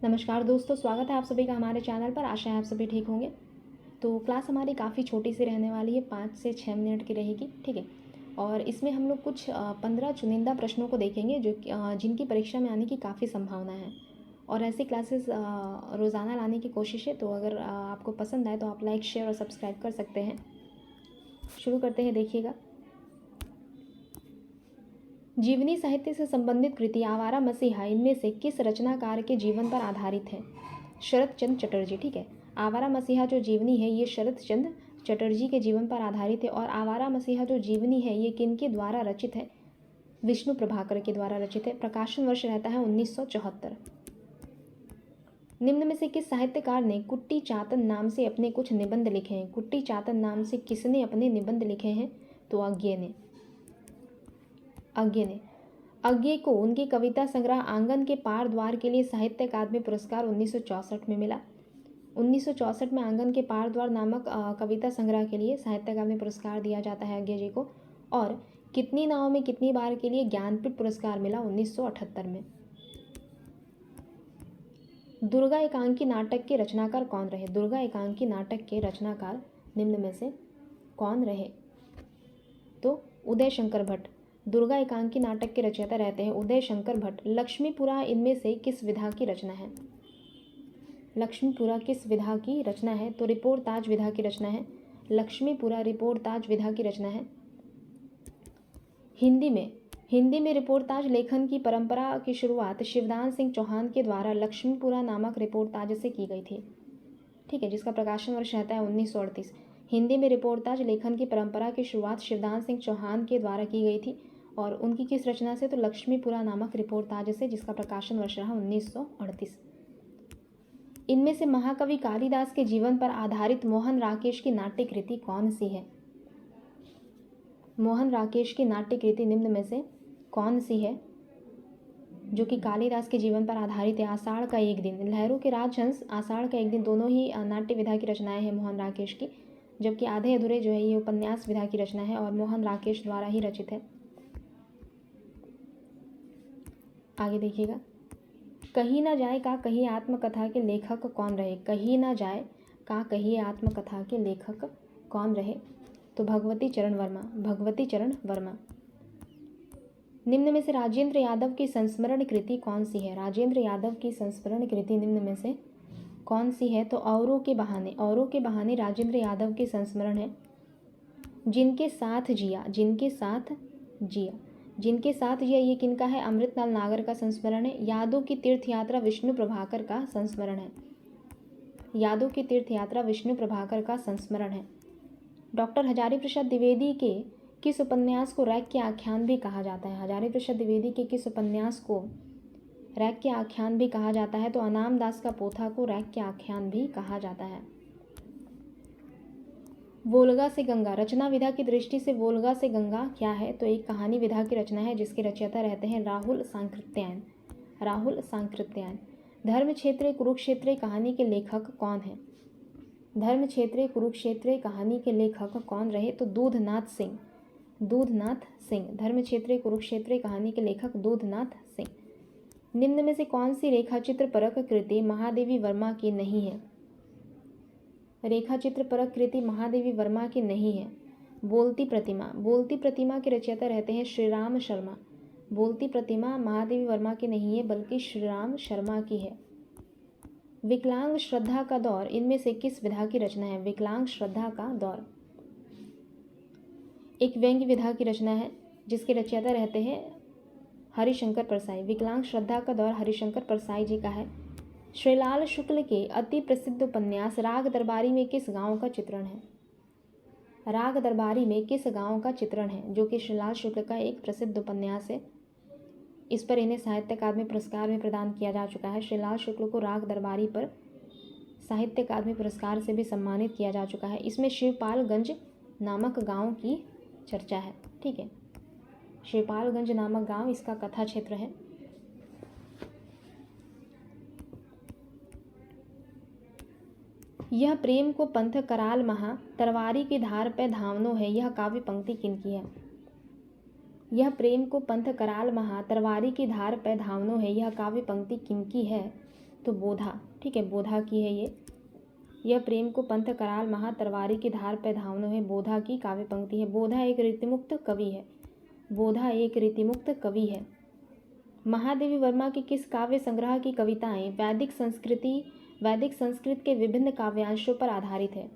नमस्कार दोस्तों, स्वागत है आप सभी का हमारे चैनल पर। आशा है आप सभी ठीक होंगे। तो क्लास हमारी काफ़ी छोटी सी रहने वाली है, 5 से 6 मिनट की रहेगी, ठीक है। और इसमें हम लोग कुछ 15 चुनिंदा प्रश्नों को देखेंगे जो जिनकी परीक्षा में आने की काफ़ी संभावना है। और ऐसी क्लासेस रोज़ाना लाने की कोशिश है। तो अगर आपको पसंद आए तो आप लाइक, शेयर और सब्सक्राइब कर सकते हैं। शुरू करते हैं, देखिएगा। जीवनी साहित्य से संबंधित कृति आवारा मसीहा इनमें से किस रचनाकार के जीवन पर आधारित है? शरत चंद्र चटर्जी, ठीक है। आवारा मसीहा जो जीवनी है ये शरत चंद्र चटर्जी के जीवन पर आधारित है। और आवारा मसीहा जो जीवनी है ये किनके द्वारा रचित है? विष्णु प्रभाकर के द्वारा रचित है। प्रकाशन वर्ष रहता है 1974। निम्न में से किस साहित्यकार ने कुट्टी चातन नाम से अपने कुछ निबंध लिखे हैं? कुट्टी चातन नाम से किसने अपने निबंध लिखे हैं? तो अज्ञे ने। अज्ञे को उनकी कविता संग्रह आंगन के पार द्वार के लिए साहित्य अकादमी पुरस्कार 1964 में मिला। 1964 में आंगन के पार द्वार नामक कविता संग्रह के लिए साहित्य अकादमी पुरस्कार दिया जाता है अज्ञे जी को। और कितनी नाव में कितनी बार के लिए ज्ञानपीठ पुरस्कार मिला? 1978 में। दुर्गा एकांकी नाटक के रचनाकार कौन रहे? दुर्गा एकांकी नाटक के रचनाकार निम्न में से कौन रहे? तो उदय शंकर भट्ट। दुर्गा एकांकी नाटक के रचयिता रहते हैं उदय शंकर भट्ट। लक्ष्मीपुरा इनमें से किस विधा की रचना है? लक्ष्मीपुरा किस विधा की रचना है? तो रिपोर्ताज विधा की रचना है। लक्ष्मीपुरा रिपोर्ताज विधा की रचना है। हिंदी में रिपोर्ताज लेखन की परंपरा की शुरुआत शिवदान सिंह चौहान के द्वारा लक्ष्मीपुरा नामक रिपोर्ताज से की गई थी, ठीक है, जिसका प्रकाशन वर्ष रहता है 1938। हिंदी में रिपोर्ताज लेखन की परंपरा की शुरुआत शिवदान सिंह चौहान के द्वारा की गई थी। और उनकी किस रचना से? तो लक्ष्मीपुरा नामक रिपोर्ताज से, जिसका प्रकाशन वर्ष रहा 1938। इनमें से महाकवि कालिदास के जीवन पर आधारित मोहन राकेश की नाट्य कृति कौन सी है? मोहन राकेश की नाट्य कृति निम्न में से कौन सी है जो कि कालिदास के जीवन पर आधारित है? आषाढ़ का एक दिन, लहरों के राजहंस, आषाढ़ का एक दिन, दोनों ही नाट्य विधा की रचनाएं हैं मोहन राकेश की। जबकि आधे अधूरे जो है ये उपन्यास विधा की रचना है और मोहन राकेश द्वारा ही रचित है। आगे देखिएगा। कही ना जाए का कही आत्मकथा के लेखक कौन रहे? कही ना जाए का कही आत्मकथा के लेखक कौन रहे? तो भगवती चरण वर्मा। निम्न में से राजेंद्र यादव की संस्मरण कृति कौन सी है? राजेंद्र यादव की संस्मरण कृति निम्न में से कौन सी है? तो औरों के बहाने राजेंद्र यादव की संस्मरण है। जिनके साथ जिया ये किनका है? अमृतलाल नागर का संस्मरण है। यादों की तीर्थ यात्रा विष्णु प्रभाकर का संस्मरण है। डॉक्टर हजारी प्रसाद द्विवेदी के किस उपन्यास को रैक के आख्यान भी कहा जाता है? हजारी प्रसाद द्विवेदी के किस उपन्यास को रैक के आख्यान भी कहा जाता है? तो अनाम दास का पोथा को रैक के आख्यान भी कहा जाता है। वोल्गा से गंगा, रचना विधा की दृष्टि से वोल्गा से गंगा क्या है? तो एक कहानी विधा की रचना है जिसके रचयिता रहते हैं राहुल सांकृत्यायन। धर्म क्षेत्र कुरुक्षेत्र कहानी के लेखक कौन है? धर्म क्षेत्र कुरुक्षेत्र कहानी के लेखक कौन रहे? तो दूधनाथ सिंह। धर्म क्षेत्र कुरुक्षेत्र कहानी के लेखक दूधनाथ सिंह। निम्न में से कौन सी रेखाचित्र परक कृति महादेवी वर्मा की नहीं है? रेखाचित्र परक कृति महादेवी वर्मा की नहीं है। बोलती प्रतिमा के रचयिता रहते हैं श्रीराम शर्मा। बोलती प्रतिमा महादेवी वर्मा की नहीं है बल्कि श्रीराम शर्मा की है। विकलांग श्रद्धा का दौर इनमें से किस विधा की रचना है? विकलांग श्रद्धा का दौर एक व्यंग्य विधा की रचना है जिसके रचयिता रहते हैं हरिशंकर परसाई। विकलांग श्रद्धा का दौर हरिशंकर परसाई जी का है। श्रीलाल शुक्ल के अति प्रसिद्ध उपन्यास राग दरबारी में किस गांव का चित्रण है? राग दरबारी में किस गांव का चित्रण है? जो कि श्रीलाल शुक्ल का एक प्रसिद्ध उपन्यास है। इस पर इन्हें साहित्य अकादमी पुरस्कार भी प्रदान किया जा चुका है। श्रीलाल शुक्ल को राग दरबारी पर साहित्य अकादमी पुरस्कार से भी सम्मानित किया जा चुका है। इसमें शिवपालगंज नामक गांव की चर्चा है, ठीक है। शिवपालगंज नामक गांव इसका कथा क्षेत्र है। यह प्रेम को पंथ कराल महा तरवारी की धार पे धावनो है, यह काव्य पंक्ति किनकी है? यह प्रेम को पंथ कराल महा तरवारी की धार पे धावनो है, यह काव्य पंक्ति किनकी है? तो बोधा, ठीक है, बोधा की है ये। यह प्रेम को पंथ कराल महा तरवारी की धार पे धावनो है, बोधा की काव्य पंक्ति है। बोधा एक रीतिमुक्त कवि है। बोधा एक रीतिमुक्त कवि है। महादेवी वर्मा के किस काव्य संग्रह की कविताएं वैदिक संस्कृत के विभिन्न काव्यांशों पर आधारित है?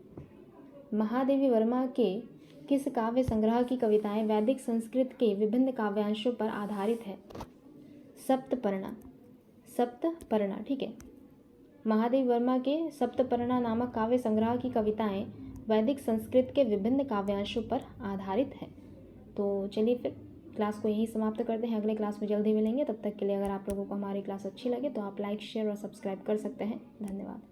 महादेवी वर्मा के किस काव्य संग्रह की कविताएं वैदिक संस्कृत के विभिन्न काव्यांशों पर आधारित है? सप्तपर्णा, ठीक है। महादेवी वर्मा के सप्तपर्णा नामक काव्य संग्रह की कविताएं वैदिक संस्कृत के विभिन्न काव्यांशों पर आधारित है। तो चलिए फिर क्लास को यहीं समाप्त करते हैं, अगले क्लास में जल्दी मिलेंगे। तब तक के लिए अगर आप लोगों को हमारी क्लास अच्छी लगे तो आप लाइक, शेयर और सब्सक्राइब कर सकते हैं। धन्यवाद।